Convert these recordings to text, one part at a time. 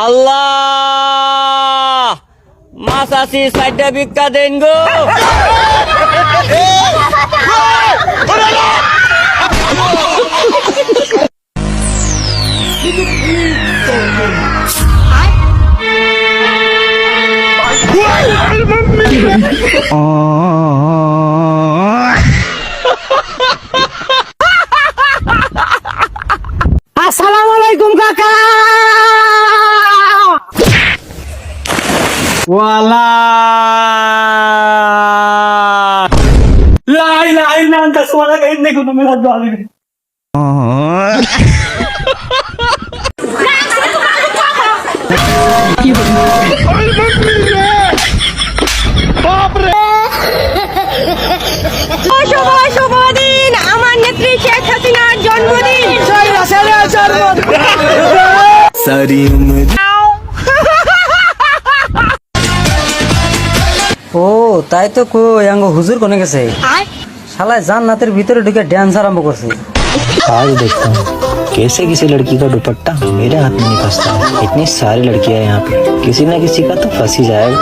আল্লাহ মাসাসি সাইডটা ভিক্ষা দেন গো। আসসালামু আলাইকুম কাকা। ওয়ালা لا إله إلا أنت سبحانك إني كنت من الظالمين. শুভ দিন, আমার নেত্রী শেখ হাসিনার জন্মদিন। ও তাই তো কই আঙ্গ হুজুর কোনে গেছে শালা জান্নাতের ভিতরে ঢুকে ডান্স আরম্ভ করছে। आज देखता हूँ कैसे किसी लड़की का दुपट्टा मेरे हाथ में नहीं फंसता है। इतनी सारी लड़कियां यहाँ पे, किसी ना किसी का तो फंस ही जाएगा।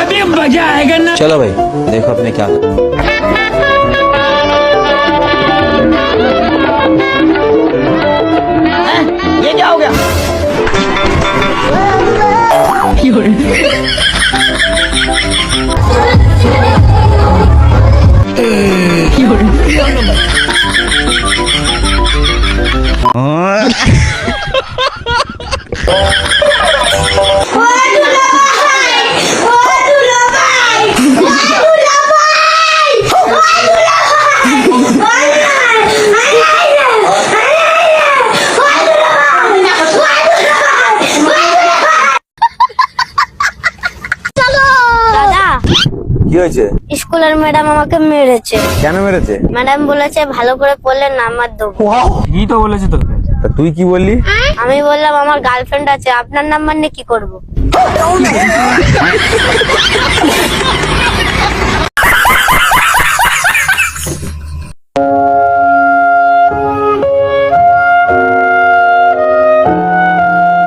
अभी मजा आएगा ना। चलो भाई देखो अपने क्या करना। ये क्या हो गया? কি হয়েছে? স্কুলের ম্যাডাম আমাকে মেরেছে। কেন মেরেছে? ম্যাডাম বলেছে ভালো করে পড়লে নাম্বার দেবো। কি তো বলেছে তোকে? তা তুই কি বললি? আমি বললাম আমার গার্লফ্রেন্ড আছে, আপনার নাম্বার নিয়ে কি করবো?